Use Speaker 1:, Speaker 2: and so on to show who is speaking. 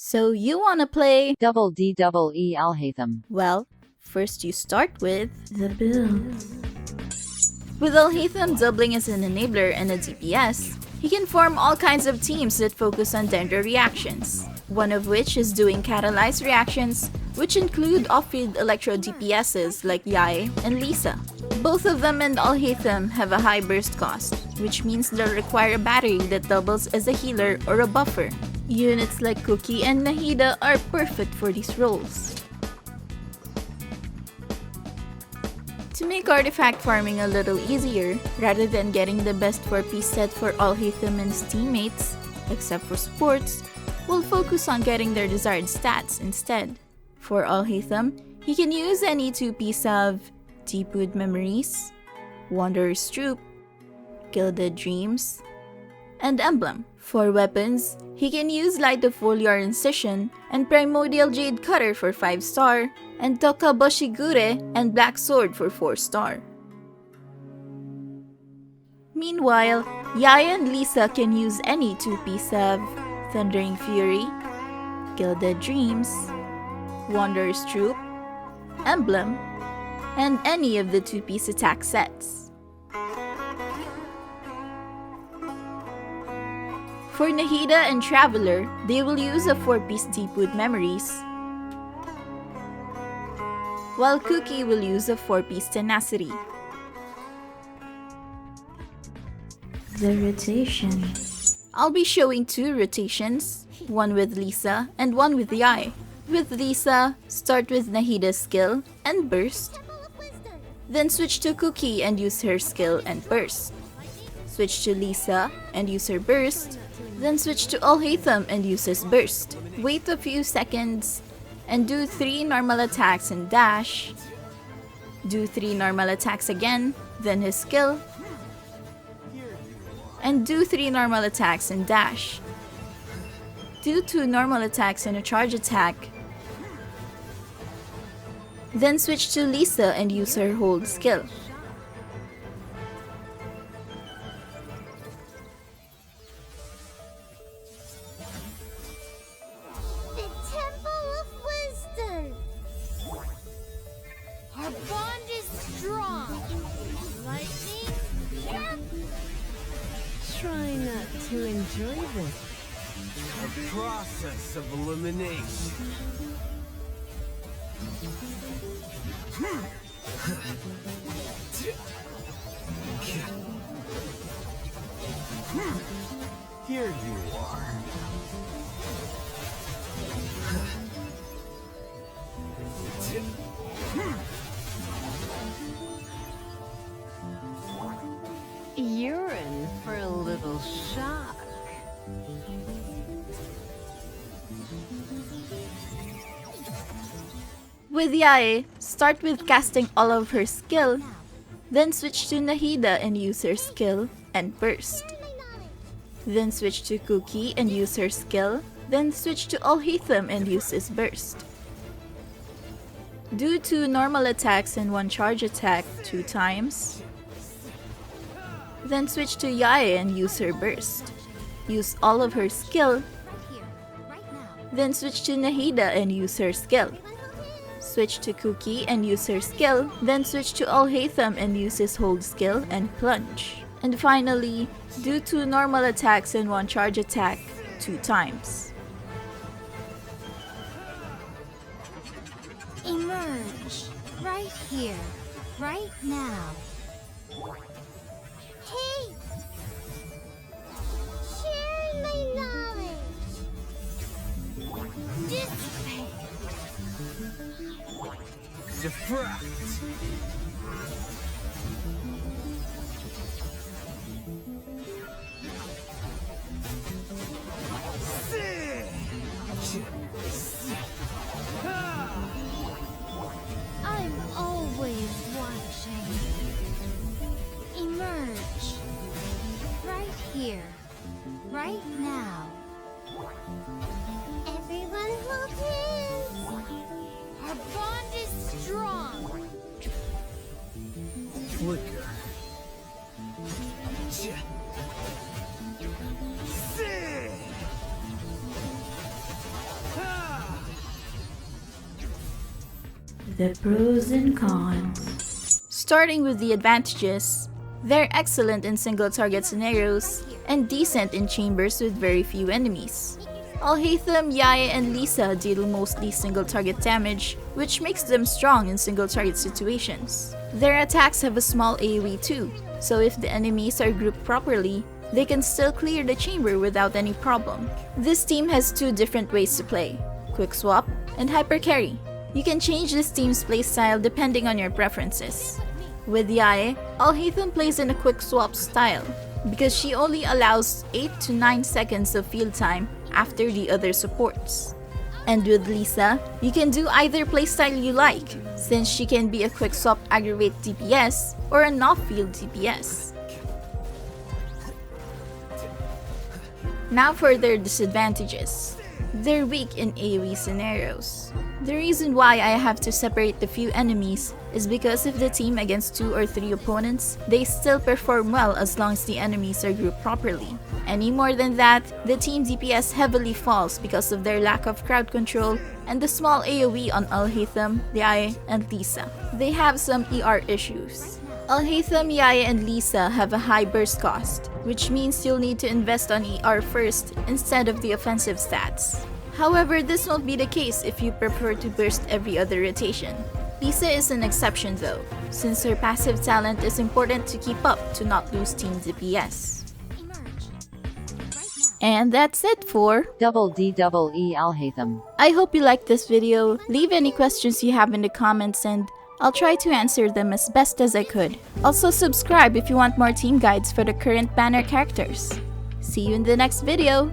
Speaker 1: So you wanna play?
Speaker 2: Double D double E Alhaitham.
Speaker 1: Well, first you start with the build. With Alhaitham doubling as an enabler and a DPS, he can form all kinds of teams that focus on DENDRO reactions, one of which is doing catalyzed reactions, which include off-field ELECTRO DPSs like Yae and Lisa. Both of them and Alhaitham have a high burst cost, which means they'll require a battery that doubles as a healer or a buffer. Units like Cookie and Nahida are perfect for these roles. To make artifact farming a little easier, rather than getting the best 4-piece set for Alhaitham and his teammates, except for sports, we'll focus on getting their desired stats instead. For Alhaitham, he can use any 2-piece of Deepwood Memories, Wanderer's Troop, Gilded Dreams, and Emblem. For weapons, he can use Light of Foliar Incision and Primordial Jade Cutter for 5-star, and Toka Boshigure and Black Sword for 4-star. Meanwhile, Yae and Lisa can use any 2-piece of Thundering Fury, Gilded Dreams, Wanderer's Troop, Emblem, and any of the 2-piece attack sets. For Nahida and Traveler, they will use a 4-piece Deepwood Memories, while Cookie will use a 4-piece Tenacity. The rotation. I'll be showing 2 rotations, one with Lisa and one with Yae. With Lisa, start with Nahida's skill and burst, then switch to Cookie and use her skill and burst. Switch to Lisa and use her burst, then switch to Alhaitham and use his burst. Wait a few seconds and do 3 normal attacks and dash. Do 3 normal attacks again, then his skill. And do 3 normal attacks and dash. Do 2 normal attacks and a charge attack. Then switch to Lisa and use her hold skill.
Speaker 3: Our bond is strong. Lightning, yep.
Speaker 4: Try not to enjoy this.
Speaker 5: The process of elimination. Here you are.
Speaker 4: You're in for a little shock.
Speaker 1: With Yae, start with casting all of her skill, then switch to Nahida and use her skill and burst. Then switch to Cookie and use her skill, then switch to Alhaitham and use his burst. Do 2 normal attacks and 1 charge attack 2 times. Then switch to Yae and use her burst. Use all of her skill, then switch to Nahida and use her skill. Switch to Cookie and use her skill, then switch to Alhaitham and use his hold skill and plunge. And finally, do 2 normal attacks and 1 charge attack 2 times.
Speaker 3: Emerge. Right here. Right now. Hey! Share my knowledge. Dissipate.
Speaker 5: Diffract.
Speaker 3: I'm always watching. Emerge. Right here. Right now. Everyone hold hands. Our bond is strong.
Speaker 5: Flicker.
Speaker 1: The pros and cons. Starting with the advantages, they're excellent in single target scenarios and decent in chambers with very few enemies. Alhaitham, Yae, and Lisa deal mostly single target damage, which makes them strong in single target situations. Their attacks have a small AoE too, so if the enemies are grouped properly, they can still clear the chamber without any problem. This team has two different ways to play, Quick Swap and Hyper Carry. You can change this team's playstyle depending on your preferences. With Yae, Alhaitham plays in a Quick Swap style, because she only allows 8 to 9 seconds of field time after the other supports. And with Lisa, you can do either playstyle you like, since she can be a Quick Swap aggravate DPS or an off-field DPS. Now for their disadvantages. They're weak in AoE scenarios. The reason why I have to separate the few enemies is because if the team against 2 or 3 opponents, they still perform well as long as the enemies are grouped properly. Any more than that, the team DPS heavily falls because of their lack of crowd control and the small AoE on Alhaitham, Yae, and Lisa. They have some ER issues. Alhaitham, Yae, and Lisa have a high burst cost, which means you'll need to invest on ER first instead of the offensive stats. However, this won't be the case if you prefer to burst every other rotation. Lisa is an exception though, since her passive talent is important to keep up to not lose team DPS. And that's it for
Speaker 2: Double D double E Alhaitham.
Speaker 1: I hope you liked this video. Leave any questions you have in the comments and I'll try to answer them as best as I could. Also subscribe if you want more team guides for the current banner characters. See you in the next video!